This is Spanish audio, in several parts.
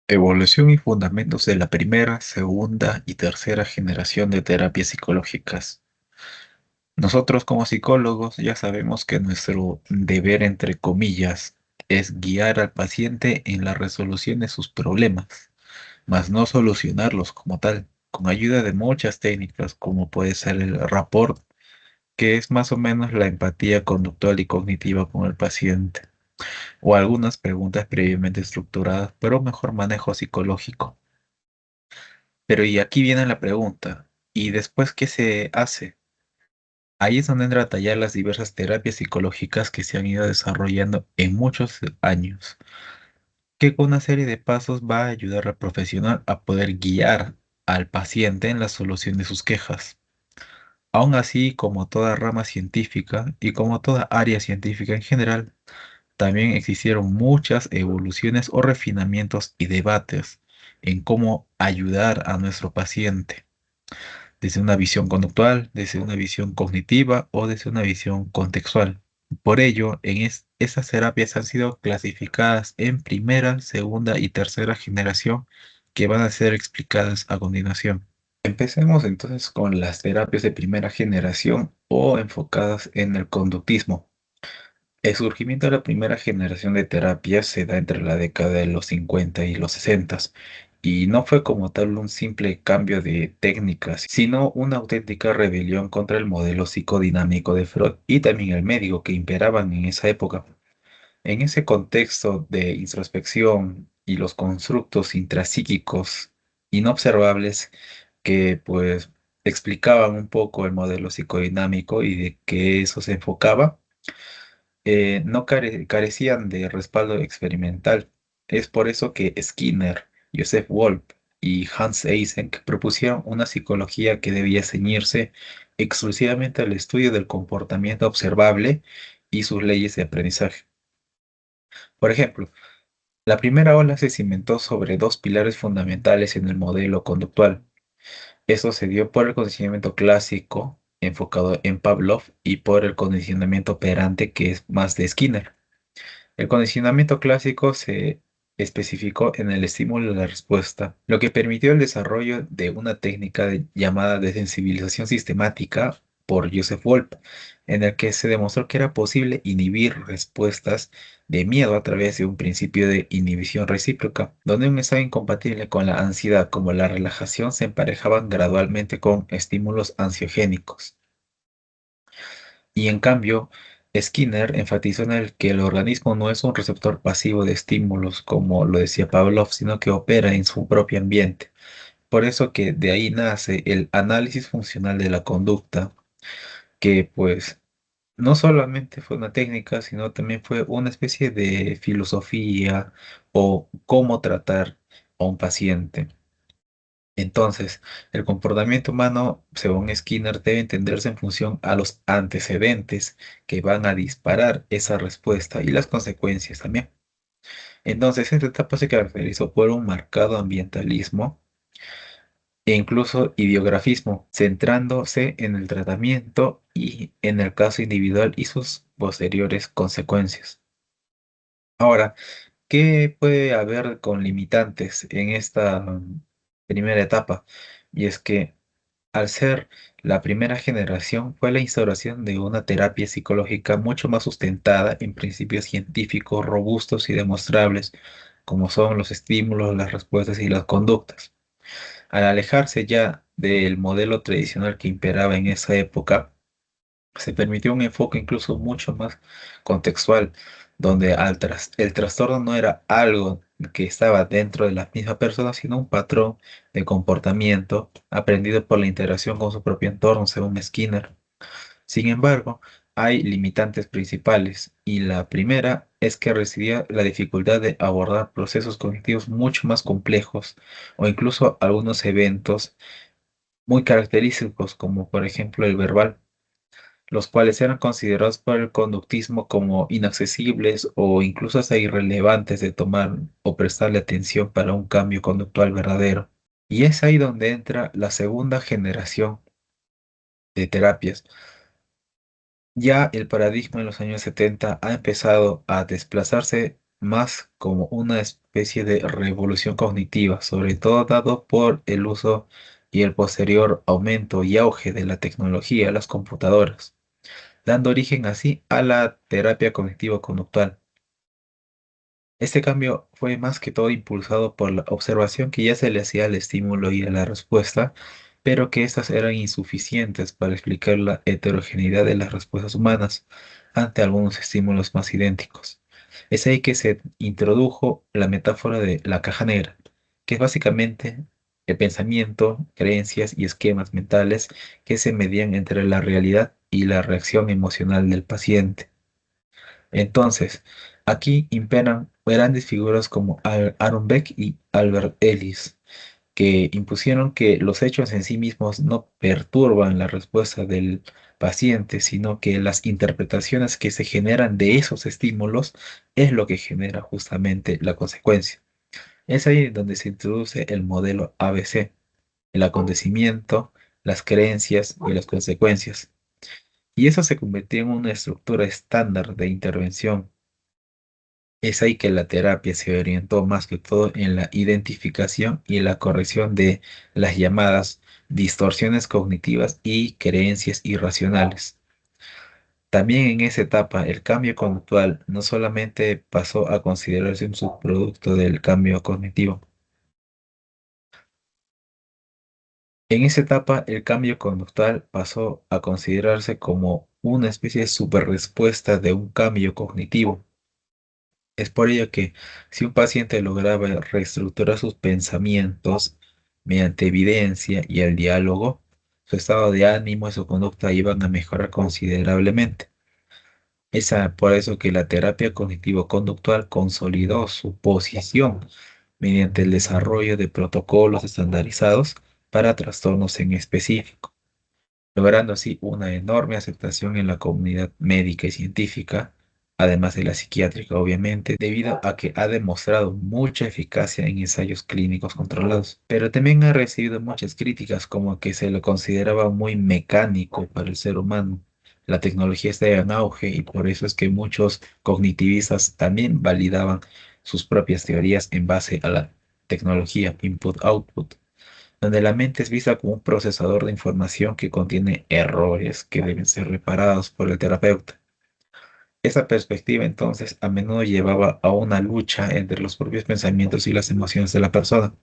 Evolución y fundamentos de la primera, segunda y tercera generación de terapias psicológicas. Nosotros como psicólogos ya sabemos que nuestro deber, entre comillas, es guiar al paciente en la resolución de sus problemas, mas no solucionarlos como tal, con ayuda de muchas técnicas como puede ser el rapport, que es más o menos la empatía conductual y cognitiva con el paciente, o algunas preguntas previamente estructuradas, pero mejor manejo psicológico. Pero y aquí viene la pregunta, ¿y después qué se hace? Ahí es donde entra a tallar las diversas terapias psicológicas que se han ido desarrollando en muchos años, que con una serie de pasos va a ayudar al profesional a poder guiar al paciente en la solución de sus quejas. Aún así, como toda rama científica y como toda área científica en general, también existieron muchas evoluciones o refinamientos y debates en cómo ayudar a nuestro paciente desde una visión conductual, desde una visión cognitiva o desde una visión contextual. Por ello, esas terapias han sido clasificadas en primera, segunda y tercera generación que van a ser explicadas a continuación. Empecemos entonces con las terapias de primera generación o enfocadas en el conductismo. El surgimiento de la primera generación de terapias se da entre la década de los 50 y los 60 y no fue como tal un simple cambio de técnicas, sino una auténtica rebelión contra el modelo psicodinámico de Freud y también el médico que imperaban en esa época. En ese contexto de introspección y los constructos intrapsíquicos inobservables que pues explicaban un poco el modelo psicodinámico y de qué eso se enfocaba, no carecían de respaldo experimental. Es por eso que Skinner, Joseph Wolf y Hans Eysenck propusieron una psicología que debía ceñirse exclusivamente al estudio del comportamiento observable y sus leyes de aprendizaje. Por ejemplo, la primera ola se cimentó sobre dos pilares fundamentales en el modelo conductual. Esto se dio por el condicionamiento clásico, enfocado en Pavlov, y por el condicionamiento operante, que es más de Skinner. El condicionamiento clásico se especificó en el estímulo y la respuesta, lo que permitió el desarrollo de una técnica llamada desensibilización sistemática por Joseph Wolf, en el que se demostró que era posible inhibir respuestas de miedo a través de un principio de inhibición recíproca, donde un estado incompatible con la ansiedad como la relajación se emparejaban gradualmente con estímulos ansiogénicos. Y en cambio, Skinner enfatizó en el que el organismo no es un receptor pasivo de estímulos, como lo decía Pavlov, sino que opera en su propio ambiente. Por eso que de ahí nace el análisis funcional de la conducta, que pues no solamente fue una técnica, sino también fue una especie de filosofía o cómo tratar a un paciente. Entonces, el comportamiento humano, según Skinner, debe entenderse en función a los antecedentes que van a disparar esa respuesta y las consecuencias también. Entonces, esta etapa se caracterizó por un marcado ambientalismo e incluso ideografismo, centrándose en el tratamiento y en el caso individual y sus posteriores consecuencias. Ahora, ¿qué puede haber con limitantes en esta primera etapa? Y es que al ser la primera generación, fue la instauración de una terapia psicológica mucho más sustentada en principios científicos robustos y demostrables, como son los estímulos, las respuestas y las conductas. Al alejarse ya del modelo tradicional que imperaba en esa época, se permitió un enfoque incluso mucho más contextual, donde el trastorno no era algo que estaba dentro de la misma persona, sino un patrón de comportamiento aprendido por la interacción con su propio entorno, según Skinner. Sin embargo, hay limitantes principales, y la primera es que residía la dificultad de abordar procesos cognitivos mucho más complejos o incluso algunos eventos muy característicos, como por ejemplo el verbal, los cuales eran considerados por el conductismo como inaccesibles o incluso hasta irrelevantes de tomar o prestarle atención para un cambio conductual verdadero. Y es ahí donde entra la segunda generación de terapias. Ya el paradigma en los años 70 ha empezado a desplazarse más como una especie de revolución cognitiva, sobre todo dado por el uso y el posterior aumento y auge de la tecnología, las computadoras, dando origen así a la terapia cognitivo-conductual. Este cambio fue más que todo impulsado por la observación que ya se le hacía al estímulo y a la respuesta, pero que éstas eran insuficientes para explicar la heterogeneidad de las respuestas humanas ante algunos estímulos más idénticos. Es ahí que se introdujo la metáfora de la caja negra, que es básicamente el pensamiento, creencias y esquemas mentales que se medían entre la realidad y la reacción emocional del paciente. Entonces, aquí imperan grandes figuras como Aaron Beck y Albert Ellis, que impusieron que los hechos en sí mismos no perturban la respuesta del paciente, sino que las interpretaciones que se generan de esos estímulos es lo que genera justamente la consecuencia. Es ahí donde se introduce el modelo ABC, el acontecimiento, las creencias y las consecuencias. Y eso se convirtió en una estructura estándar de intervención. Es ahí que la terapia se orientó más que todo en la identificación y la corrección de las llamadas distorsiones cognitivas y creencias irracionales. También en esa etapa, el cambio conductual no solamente pasó a considerarse un subproducto del cambio cognitivo. En esa etapa, el cambio conductual pasó a considerarse como una especie de superrespuesta de un cambio cognitivo. Es por ello que si un paciente lograba reestructurar sus pensamientos mediante evidencia y el diálogo, su estado de ánimo y su conducta iban a mejorar considerablemente. Es por eso que la terapia cognitivo-conductual consolidó su posición mediante el desarrollo de protocolos estandarizados para trastornos en específico, logrando así una enorme aceptación en la comunidad médica y científica, además de la psiquiátrica, obviamente, debido a que ha demostrado mucha eficacia en ensayos clínicos controlados. Pero también ha recibido muchas críticas, como que se lo consideraba muy mecánico para el ser humano. La tecnología está en auge y por eso es que muchos cognitivistas también validaban sus propias teorías en base a la tecnología input-output, donde la mente es vista como un procesador de información que contiene errores que deben ser reparados por el terapeuta. Esa perspectiva entonces a menudo llevaba a una lucha entre los propios pensamientos y las emociones de la persona.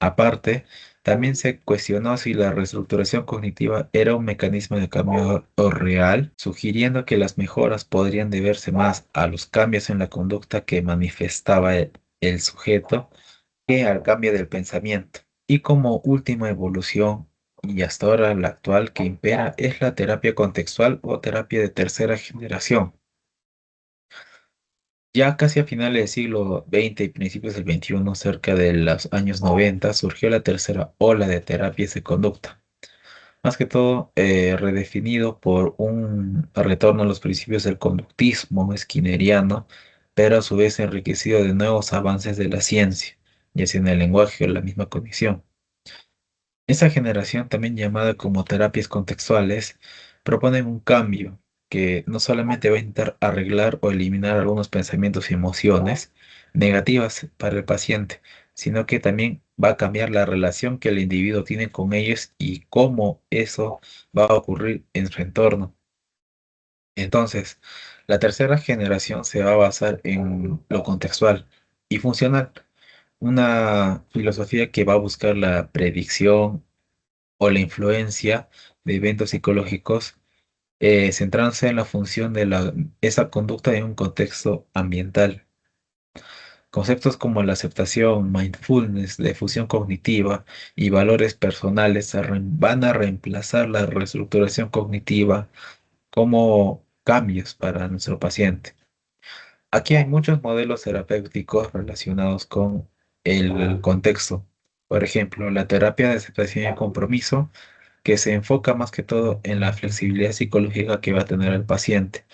Aparte, también se cuestionó si la reestructuración cognitiva era un mecanismo de cambio o real, sugiriendo que las mejoras podrían deberse más a los cambios en la conducta que manifestaba el sujeto que al cambio del pensamiento. Y como última evolución, y hasta ahora la actual que impera, es la terapia contextual o terapia de tercera generación. Ya casi a finales del siglo XX y principios del XXI, cerca de los años 90, surgió la tercera ola de terapias de conducta, más que todo redefinido por un retorno a los principios del conductismo skinneriano, pero a su vez enriquecido de nuevos avances de la ciencia, ya sea en el lenguaje o la misma cognición. Esta generación, también llamada como terapias contextuales, proponen un cambio que no solamente va a intentar arreglar o eliminar algunos pensamientos y emociones negativas para el paciente, sino que también va a cambiar la relación que el individuo tiene con ellos y cómo eso va a ocurrir en su entorno. Entonces, la tercera generación se va a basar en lo contextual y funcional, una filosofía que va a buscar la predicción o la influencia de eventos psicológicos, centrándose en la función de esa conducta en un contexto ambiental. Conceptos como la aceptación, mindfulness, la efusión cognitiva y valores personales van a reemplazar la reestructuración cognitiva como cambios para nuestro paciente. Aquí hay muchos modelos terapéuticos relacionados con el contexto. Por ejemplo, la terapia de aceptación y compromiso, que se enfoca más que todo en la flexibilidad psicológica que va a tener el paciente.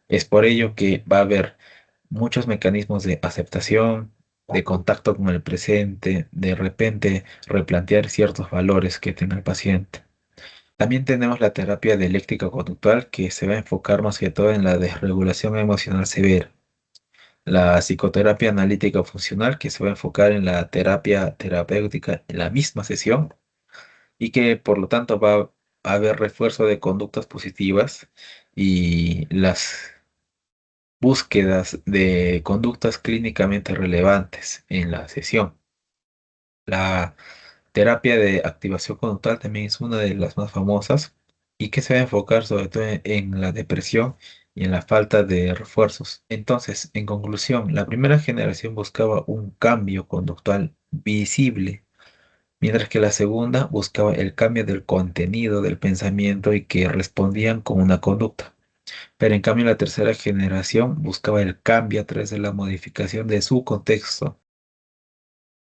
Es por ello que va a haber muchos mecanismos de aceptación, de contacto con el presente, de repente replantear ciertos valores que tenga el paciente. También tenemos la terapia dialéctica conductual, que se va a enfocar más que todo en la desregulación emocional severa. La psicoterapia analítica funcional, que se va a enfocar en la terapia terapéutica en la misma sesión y que por lo tanto va a haber refuerzo de conductas positivas y las búsquedas de conductas clínicamente relevantes en la sesión. La terapia de activación conductual también es una de las más famosas y que se va a enfocar sobre todo en la depresión y en la falta de refuerzos. Entonces, en conclusión, la primera generación buscaba un cambio conductual visible, mientras que la segunda buscaba el cambio del contenido del pensamiento y que respondían con una conducta. Pero en cambio la tercera generación buscaba el cambio a través de la modificación de su contexto